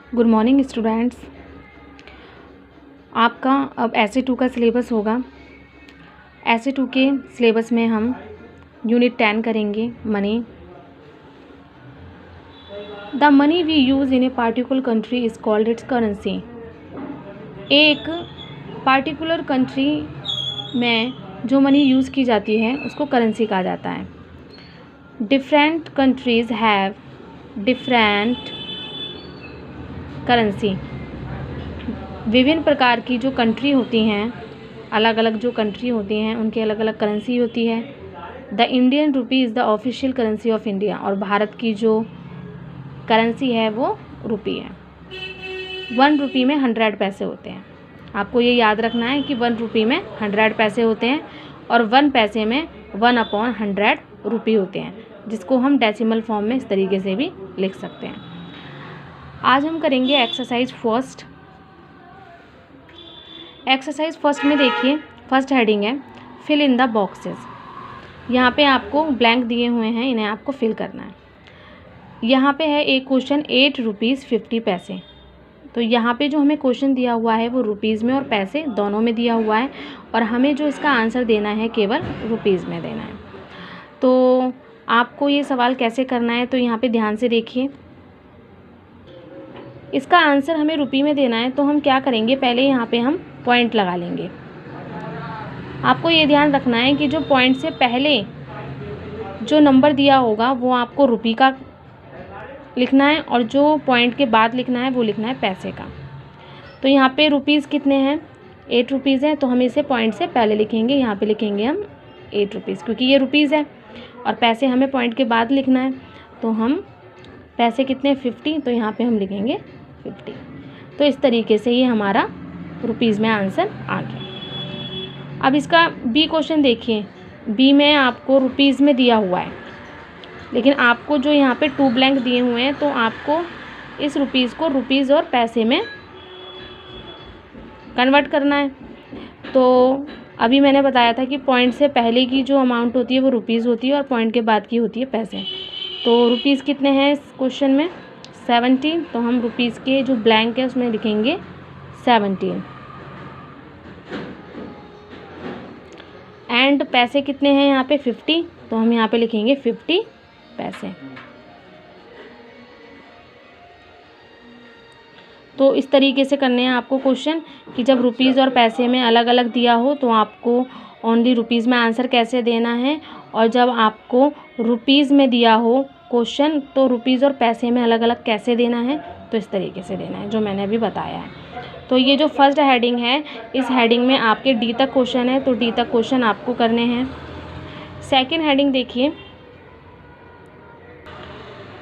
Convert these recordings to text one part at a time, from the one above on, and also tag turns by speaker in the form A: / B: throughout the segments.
A: Good morning students. आपका अब ऐसे 2 का सिलेबस होगा। ऐसे 2 के सिलेबस में हम यूनिट 10 करेंगे, money. The money we use in a particular country is called its currency. एक पार्टिकुलर कंट्री में जो मनी यूज़ की जाती है उसको करेंसी कहा जाता है। Different countries have different currency. विभिन्न प्रकार की जो कंट्री होती हैं, अलग अलग जो कंट्री होती हैं उनकी अलग अलग करेंसी होती है। The Indian rupee is the official currency of India. और भारत की जो करेंसी है वो रुपी है। 1 रुपी में 100 पैसे होते हैं। आपको ये याद रखना है कि 1 रुपी में 100 पैसे होते हैं और 1 पैसे में 1/100 रुपी होते हैं, जिसको हम डेसिमल फॉर्म में इस तरीके से भी लिख सकते हैं। आज हम करेंगे एक्सरसाइज फर्स्ट। एक्सरसाइज फर्स्ट में देखिए, फर्स्ट हेडिंग है फिल इन द बॉक्सेस। यहाँ पे आपको ब्लैंक दिए हुए हैं, इन्हें आपको फिल करना है। यहाँ पे है एक क्वेश्चन 8 रुपीज़ 50 पैसे। तो यहाँ पे जो हमें क्वेश्चन दिया हुआ है वो रुपीज़ में और पैसे दोनों में दिया हुआ है, और हमें जो इसका आंसर देना है केवल रुपीज़ में देना है। तो आपको ये सवाल कैसे करना है, तो यहाँ पे ध्यान से देखिए। इसका आंसर हमें रुपी में देना है, तो हम क्या करेंगे, पहले यहाँ पे हम पॉइंट लगा लेंगे। आपको ये ध्यान रखना है कि जो पॉइंट से पहले जो नंबर दिया होगा वो आपको रुपी का लिखना है, और जो पॉइंट के बाद लिखना है वो लिखना है पैसे का। तो यहाँ पे रुपीज़ कितने हैं, 8 रुपीज़ है, तो हम इसे पॉइंट से पहले लिखेंगे। यहाँ पे लिखेंगे हम 8 रुपीज़, क्योंकि ये रुपीज़ है, और पैसे हमें पॉइंट के बाद लिखना है। तो हम पैसे कितने 50, तो यहाँ पे हम लिखेंगे 50। तो इस तरीके से ये हमारा रुपीज़ में आंसर आ गया। अब इसका बी क्वेश्चन देखिए। बी में आपको रुपीज़ में दिया हुआ है, लेकिन आपको जो यहाँ पे 2 ब्लैंक दिए हुए हैं, तो आपको इस रुपीज़ को रुपीज़ और पैसे में कन्वर्ट करना है। तो अभी मैंने बताया था कि पॉइंट से पहले की जो अमाउंट होती है वो रुपीज़ होती है, और पॉइंट के बाद की होती है पैसे। तो रुपीज़ कितने हैं इस क्वेश्चन में, 17। तो हम रुपीज़ के जो ब्लैंक है उसमें लिखेंगे 17। एंड पैसे कितने हैं यहाँ पे 50, तो हम यहाँ पे लिखेंगे 50 पैसे। तो इस तरीके से करने हैं आपको क्वेश्चन, कि जब रुपीज़ और पैसे में अलग अलग दिया हो तो आपको ओनली रुपीज़ में आंसर कैसे देना है, और जब आपको रुपीज़ में दिया हो क्वेश्चन तो रुपीज़ और पैसे में अलग अलग कैसे देना है, तो इस तरीके से देना है जो मैंने अभी बताया है। तो ये जो फर्स्ट हेडिंग है, इस हेडिंग में आपके डी तक क्वेश्चन है, तो डी तक क्वेश्चन आपको करने हैं। सेकंड हेडिंग देखिए।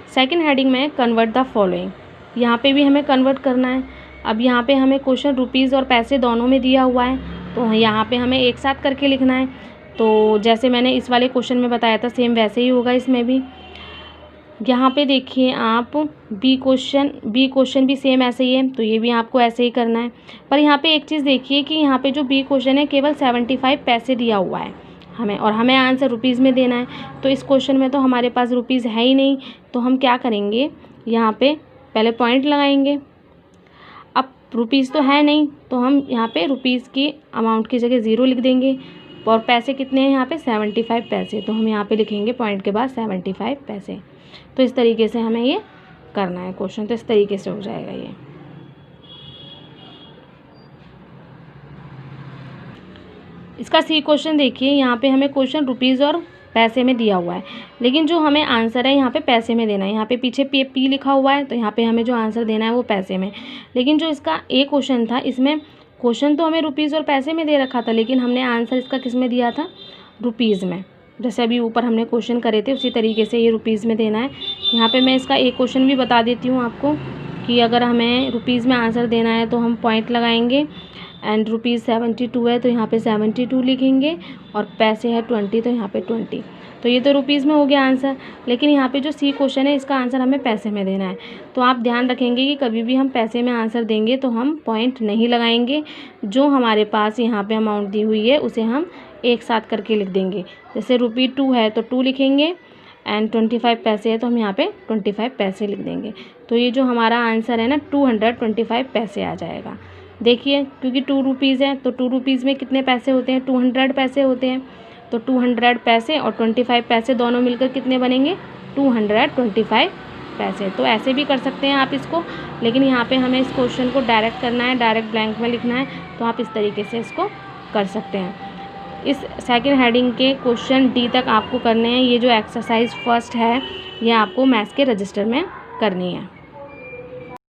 A: सेकंड हेडिंग में कन्वर्ट द फॉलोइंग। यहाँ पे भी हमें कन्वर्ट करना है। अब यहाँ पे हमें क्वेश्चन रुपीज़ और पैसे दोनों में दिया हुआ है, तो यहाँ पे हमें एक साथ करके लिखना है। तो जैसे मैंने इस वाले क्वेश्चन में बताया था सेम वैसे ही होगा इसमें भी। यहाँ पे देखिए आप बी क्वेश्चन भी सेम ऐसे ही है, तो ये भी आपको ऐसे ही करना है। पर यहाँ पे एक चीज़ देखिए कि यहाँ पे जो बी क्वेश्चन है केवल 75 पैसे दिया हुआ है हमें, और हमें आंसर रुपीज़ में देना है। तो इस क्वेश्चन में तो हमारे पास रुपीज़ है ही नहीं, तो हम क्या करेंगे, यहाँ पे पहले पॉइंट लगाएंगे। अब रुपीज़ तो है नहीं, तो हम यहाँ पे रुपीज़ की अमाउंट की जगह 0 लिख देंगे। और पैसे कितने हैं यहाँ पे 75 पैसे, तो हम यहाँ पे लिखेंगे पॉइंट के बाद 75 पैसे। तो इस तरीके से हमें ये करना है क्वेश्चन। तो इस तरीके से हो जाएगा ये। इसका सी क्वेश्चन देखिए। यहाँ पे हमें क्वेश्चन रुपीज़ और पैसे में दिया हुआ है, लेकिन जो हमें आंसर है यहाँ पे पैसे में देना है। यहाँ पे पीछे पी लिखा हुआ है, तो यहाँ पे हमें जो आंसर देना है वो पैसे में। लेकिन जो इसका ए क्वेश्चन था, इसमें क्वेश्चन तो हमें रुपीज़ और पैसे में दे रखा था, लेकिन हमने आंसर इसका किस में दिया था, रुपीज़ में। जैसे अभी ऊपर हमने क्वेश्चन करे थे उसी तरीके से ये रुपीज़ में देना है। यहाँ पे मैं इसका एक क्वेश्चन भी बता देती हूँ आपको, कि अगर हमें रुपीज़ में आंसर देना है तो हम पॉइंट लगाएंगे। एंड रुपीज़ 72 है, तो यहाँ पे 72 लिखेंगे, और पैसे है 20, तो यहाँ पे 20। तो ये तो रुपीज़ में हो गया आंसर। लेकिन यहाँ पे जो सी क्वेश्चन है इसका आंसर हमें पैसे में देना है। तो आप ध्यान रखेंगे कि कभी भी हम पैसे में आंसर देंगे तो हम पॉइंट नहीं लगाएंगे। जो हमारे पास यहाँ पे अमाउंट दी हुई है उसे हम एक साथ करके लिख देंगे। जैसे ₹2 है तो 2 लिखेंगे, एंड 25 पैसे है तो हम यहाँ पे 25 पैसे लिख देंगे। तो ये जो हमारा आंसर है ना 225 पैसे आ जाएगा। देखिए क्योंकि 2 रुपीज़ है तो 2 रुपीज़ में कितने पैसे होते हैं, 200 पैसे होते हैं। तो 200 पैसे और 25 पैसे दोनों मिलकर कितने बनेंगे, 225 पैसे। तो ऐसे भी कर सकते हैं आप इसको, लेकिन यहाँ पे हमें इस क्वेश्चन को डायरेक्ट करना है, डायरेक्ट ब्लैंक में लिखना है, तो आप इस तरीके से इसको कर सकते हैं। इस सेकंड हेडिंग के क्वेश्चन डी तक आपको करने हैं। ये जो एक्सरसाइज फर्स्ट है ये आपको मैथ्स के रजिस्टर में करनी है।